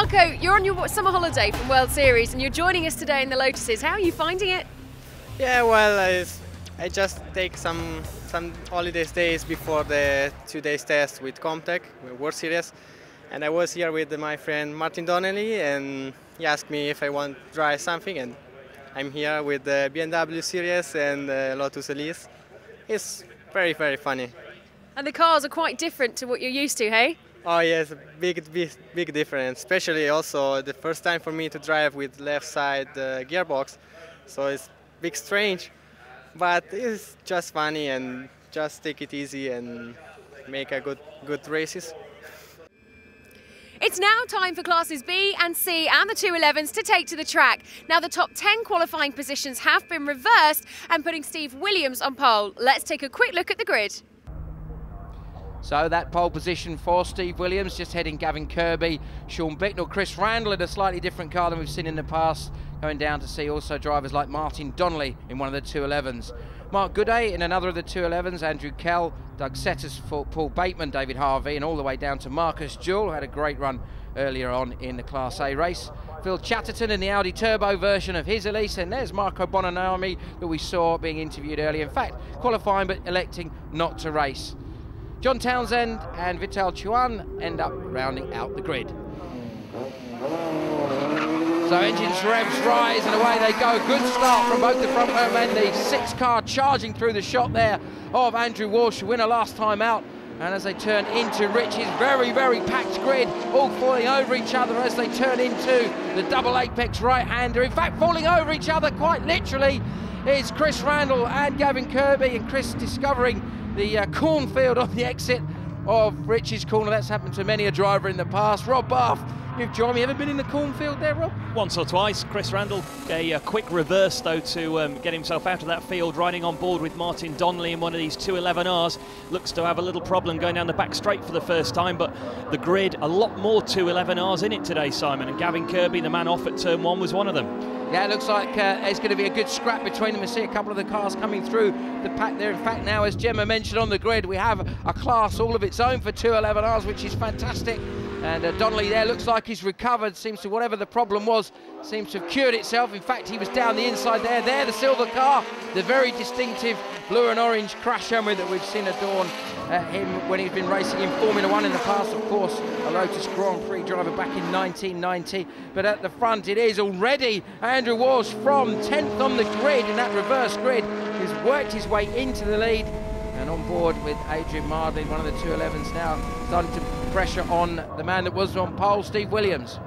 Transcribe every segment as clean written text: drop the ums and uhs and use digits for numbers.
Marco, you're on your summer holiday from World Series and you're joining us today in the Lotuses. How are you finding it? Yeah, well, I just take some holidays days before the 2 days test with Comtech, World Series, and I was here with my friend Martin Donnelly, and he asked me if I want to try something, and I'm here with the BMW Series and Lotus Elise. It's very, very funny. And the cars are quite different to what you're used to, hey? Oh yes, big difference. Especially also the first time for me to drive with left side gearbox, so it's big strange, but it's just funny and just take it easy and make a good races. It's now time for classes B and C and the 211s to take to the track. Now the top 10 qualifying positions have been reversed and putting Steve Williams on pole. Let's take a quick look at the grid. So that pole position for Steve Williams, just heading Gavin Kirby, Sean Bicknell, Chris Randall in a slightly different car than we've seen in the past, going down to see also drivers like Martin Donnelly in one of the 211s. Mark Gooday in another of the 211s, Andrew Kell, Doug Setters for Paul Bateman, David Harvey, and all the way down to Marcus Jewell, who had a great run earlier on in the Class A race. Phil Chatterton in the Audi Turbo version of his Elise, and there's Marco Bonanami, who we saw being interviewed earlier. In fact, qualifying but electing not to race. John Townsend and Vital Chuan end up rounding out the grid. So engines revs rise and away they go. Good start from both the front row men. The 6 car charging through the shot there of Andrew Walsh, winner last time out. And as they turn into Rich's very, very packed grid, all falling over each other as they turn into the double apex right-hander. In fact, falling over each other quite literally is Chris Randall and Gavin Kirby, and Chris discovering the cornfield on the exit of Rich's corner. That's happened to many a driver in the past. Rob Bath, you've joined me. Ever been in the cornfield there, Rob? Once or twice. Chris Randall, a quick reverse though to get himself out of that field, riding on board with Martin Donnelly in one of these 211Rs. Looks to have a little problem going down the back straight for the first time, but the grid, a lot more 211Rs in it today, Simon, and Gavin Kirby, the man off at turn 1, was one of them. Yeah, it looks like there's going to be a good scrap between them. We see a couple of the cars coming through the pack there. In fact, now, as Gemma mentioned on the grid, we have a class all of its own for 211Rs, which is fantastic. And Donnelly there looks like he's recovered. Seems to, whatever the problem was, seems to have cured itself. In fact, he was down the inside there. There, the silver car, the very distinctive blue and orange crash helmet that we've seen adorn him when he's been racing in Formula 1 in the past. Of course, a Lotus Grand Prix driver back in 1990. But at the front, it is already Andrew Walsh from 10th on the grid in that reverse grid. He's worked his way into the lead. And on board with Adrian Mardlin, one of the 211s now, starting to put pressure on the man that was on pole, Steve Williams.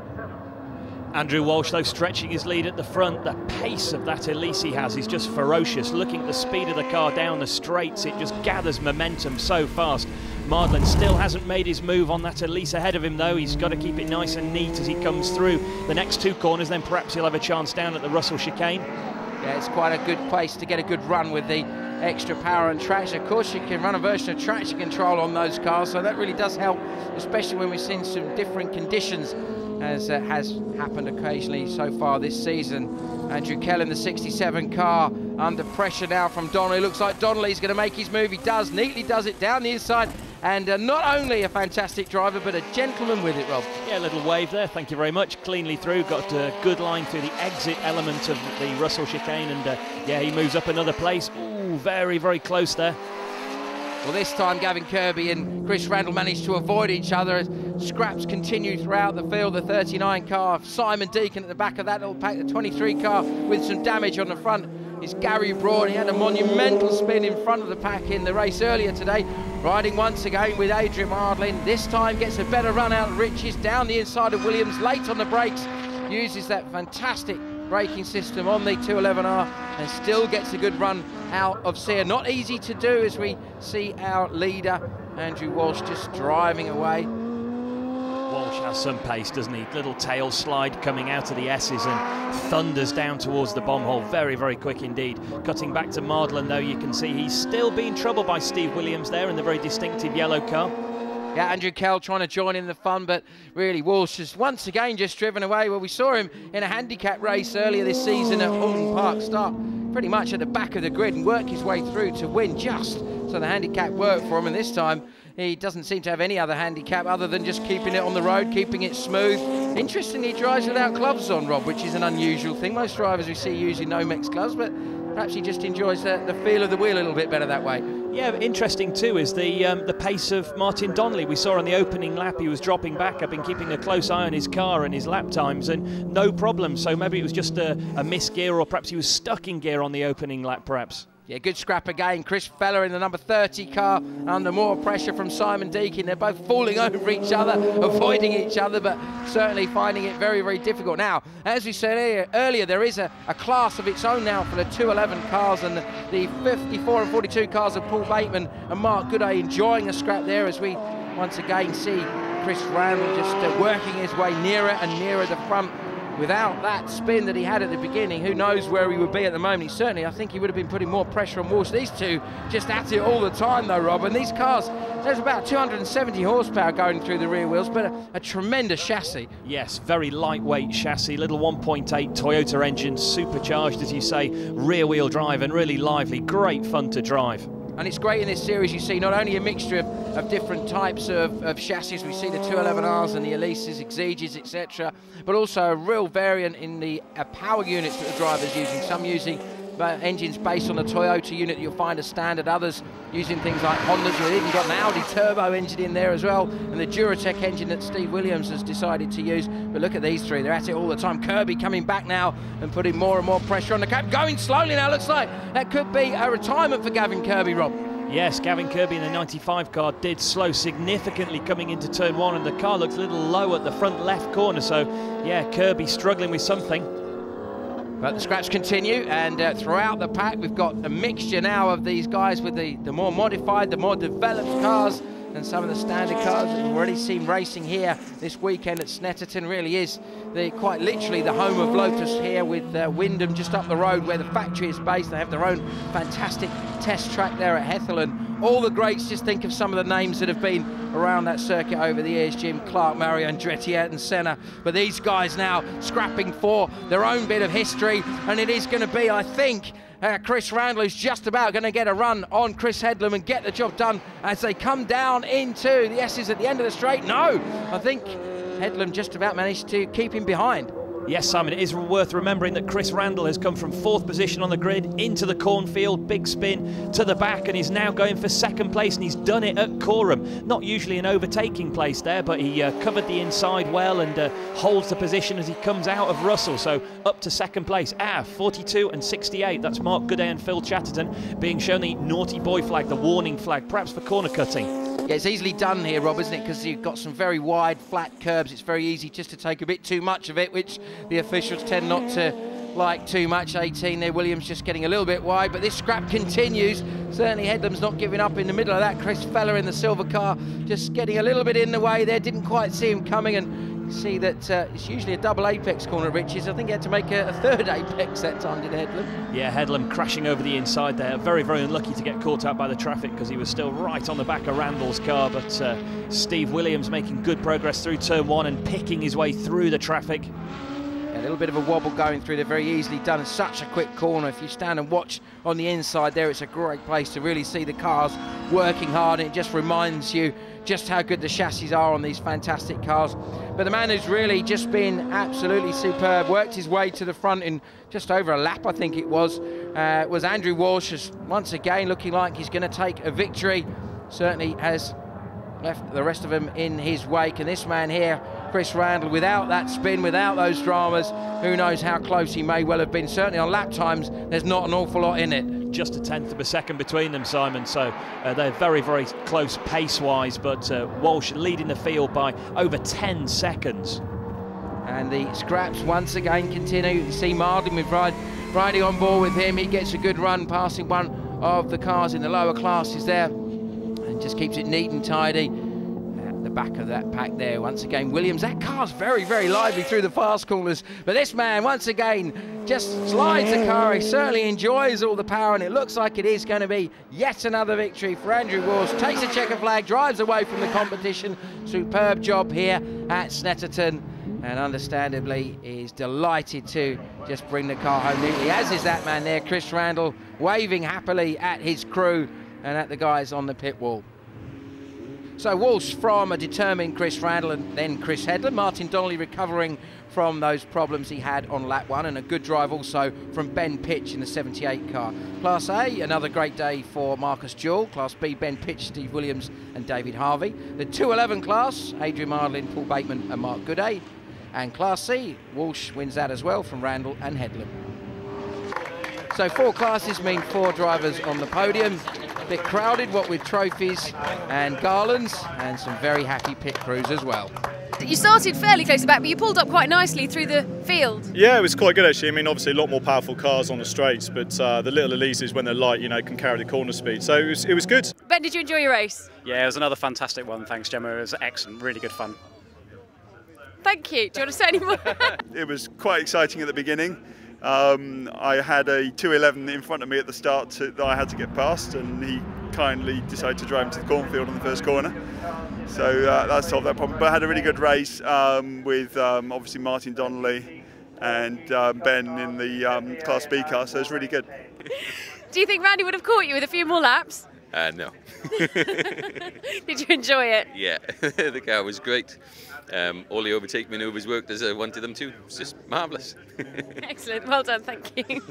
Andrew Walsh, though, stretching his lead at the front. The pace of that Elise he has is just ferocious. Looking at the speed of the car down the straights, it just gathers momentum so fast. Mardlin still hasn't made his move on that Elise ahead of him, though. He's got to keep it nice and neat as he comes through the next 2 corners, then perhaps he'll have a chance down at the Russell chicane. Yeah, it's quite a good place to get a good run with the extra power and traction. Of course, you can run a version of traction control on those cars, so that really does help, especially when we've seen some different conditions, as has happened occasionally so far this season. Andrew Kell in the 67 car under pressure now from Donnelly. Looks like Donnelly's going to make his move. He does, neatly does it down the inside, and not only a fantastic driver, but a gentleman with it, Rob. Yeah, a little wave there, thank you very much. Cleanly through, got a good line through the exit element of the Russell chicane, and yeah, he moves up another place. Ooh, very, very close there. Well, this time Gavin Kirby and Chris Randall managed to avoid each other. Scraps continue throughout the field. The 39 car, Simon Deacon at the back of that little pack. The 23 car with some damage on the front is Gary Broad. He had a monumental spin in front of the pack in the race earlier today. Riding once again with Adrian Mardlin. This time gets a better run out of Riches down the inside of Williams, late on the brakes. Uses that fantastic braking system on the 211R and still gets a good run out of Sear. Not easy to do as we see our leader, Andrew Walsh, just driving away. Walsh has some pace, doesn't he? Little tail slide coming out of the S's and thunders down towards the bomb hole. Very, very quick indeed. Cutting back to Mardlin, though, you can see he's still being troubled by Steve Williams there in the very distinctive yellow car. Yeah, Andrew Kell trying to join in the fun, but really Walsh has once again just driven away. Well, we saw him in a handicap race earlier this season at Horton Park, start pretty much at the back of the grid and work his way through to win just so the handicap worked for him. And this time He doesn't seem to have any other handicap other than just keeping it on the road, keeping it smooth. Interestingly, he drives without gloves on, Rob, which is an unusual thing. Most drivers we see using Nomex gloves, but perhaps he just enjoys the feel of the wheel a little bit better that way. Yeah, interesting too is the pace of Martin Donnelly. We saw on the opening lap he was dropping back. I've been keeping a close eye on his car and his lap times, and no problem. So maybe it was just a misgear, or perhaps he was stuck in gear on the opening lap, perhaps. Yeah, good scrap again. Chris Feller in the number 30 car under more pressure from Simon Deakin. They're both falling over each other, avoiding each other, but certainly finding it very, very difficult. Now, as we said earlier, there is a class of its own now for the 211 cars, and the 54 and 42 cars of Paul Bateman and Mark Gooday enjoying a scrap there, as we once again see Chris Randall just working his way nearer and nearer the front. Without that spin that he had at the beginning, who knows where he would be at the moment. I think he would have been putting more pressure on Walsh. These two just at it all the time though, Rob. And these cars, there's about 270 horsepower going through the rear wheels, but a tremendous chassis. Yes, very lightweight chassis, little 1.8 Toyota engine, supercharged, as you say, rear wheel drive, and really lively, great fun to drive. And it's great in this series, you see not only a mixture of different types of chassis, we see the 211Rs and the Elises, Exiges, etc., but also a real variant in the power units that the driver's using. Some using engines based on the Toyota unit that you'll find as standard, others using things like Hondas. We've even got an Audi turbo engine in there as well, and the Duratec engine that Steve Williams has decided to use. But look at these three, they're at it all the time. Kirby coming back now and putting more and more pressure on the cap, going slowly now. Looks like that could be a retirement for Gavin Kirby, Rob. Yes, Gavin Kirby in the 95 car did slow significantly coming into turn one, and the car looks a little low at the front left corner. So yeah, Kirby struggling with something. But the scraps continue, and throughout the pack we've got a mixture now of these guys with the more modified, the more developed cars, and some of the standard cars that we've already seen racing here this weekend at Snetterton. Really is quite literally the home of Lotus here, with Wyndham just up the road where the factory is based. They have their own fantastic test track there at Hetherland. All the greats, just think of some of the names that have been around that circuit over the years: Jim Clark, Mario Andretti, Ayrton Senna. But these guys now scrapping for their own bit of history, and it is going to be, I think, Chris Randall is just about going to get a run on Chris Headlam and get the job done as they come down into the S's at the end of the straight. No, I think Headlam just about managed to keep him behind. Yes, Simon, it is worth remembering that Chris Randall has come from 4th position on the grid into the cornfield, big spin to the back, and he's now going for 2nd place, and he's done it at Coreham. Not usually an overtaking place there, but he covered the inside well and holds the position as he comes out of Russell, so up to 2nd place. 42 and 68, that's Mark Gooday and Phil Chatterton being shown the naughty boy flag, the warning flag, perhaps for corner cutting. Yeah, it's easily done here, Rob, isn't it? Because you've got some very wide, flat curbs. It's very easy just to take a bit too much of it, which the officials tend not to like too much. 18 there, Williams just getting a little bit wide, but this scrap continues. Certainly Headlam's not giving up in the middle of that. Chris Feller in the silver car just getting a little bit in the way there. Didn't quite see him coming, and you see that it's usually a double apex corner, Riches. I think he had to make a 3rd apex that time, did Headlam? Yeah, Headlam crashing over the inside there. Very, very unlucky to get caught out by the traffic because he was still right on the back of Randall's car, but Steve Williams making good progress through turn 1 and picking his way through the traffic. A little bit of a wobble going through. They're very easily done. It's such a quick corner. If you stand and watch on the inside there, it's a great place to really see the cars working hard, and it just reminds you just how good the chassis are on these fantastic cars. But the man who's really just been absolutely superb, worked his way to the front in just over a lap, I think it was Andrew Walsh, is once again looking like he's going to take a victory. Certainly has left the rest of them in his wake, and this man here, Chris Randall, without that spin, without those dramas, who knows how close he may well have been. Certainly on lap times, there's not an awful lot in it. Just a 1/10 of a second between them, Simon, so they're very, very close pace-wise, but Walsh leading the field by over 10 seconds. And the scraps once again continue. You see Martin with riding on board with him. He gets a good run, passing one of the cars in the lower classes there, and just keeps it neat and tidy. At the back of that pack there, once again, Williams. That car's very, very lively through the fast corners, but this man, once again, just slides the car. He certainly enjoys all the power, and it looks like it is going to be yet another victory for Andrew Walsh. Takes a checker flag, drives away from the competition. Superb job here at Snetterton, and understandably is delighted to just bring the car home neatly, as is that man there, Chris Randall, waving happily at his crew and at the guys on the pit wall. So Walsh from a determined Chris Randall and then Chris Headland. Martin Donnelly recovering from those problems he had on lap 1, and a good drive also from Ben Pitch in the 78 car. Class A, another great day for Marcus Jewell. Class B, Ben Pitch, Steve Williams and David Harvey. The 211 class, Adrian Mardlin, Paul Bateman and Mark Gooday. And Class C, Walsh wins that as well from Randall and Headland. So 4 classes mean 4 drivers on the podium. A bit crowded, what with trophies and garlands, and some very happy pit crews as well. You started fairly close to back, but you pulled up quite nicely through the field. Yeah, it was quite good actually. I mean, obviously a lot more powerful cars on the straights, but the little Elises, when they're light, you know, can carry the corner speed. So it was good. Ben, did you enjoy your race? Yeah, it was another fantastic one. Thanks, Gemma. It was excellent. Really good fun. Thank you. Do you want to say any more? It was quite exciting at the beginning. I had a 211 in front of me at the start that I had to get past, and he kindly decided to drive into the cornfield on the first corner. So that solved that problem. But I had a really good race with obviously Martin Donnelly and Ben in the Class B car, so it was really good. Do you think Randy would have caught you with a few more laps? No. Did you enjoy it? Yeah, the car was great. All the overtake manoeuvres worked as I wanted them to. It's just marvellous. Excellent, well done, thank you.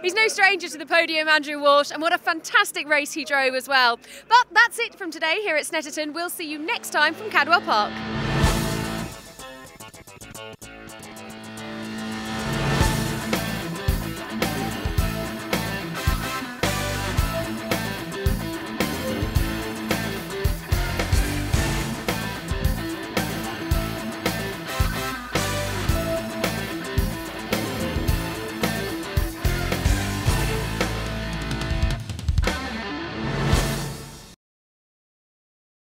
He's no stranger to the podium, Andrew Walsh, and what a fantastic race he drove as well. But that's it from today here at Snetterton. We'll see you next time from Cadwell Park.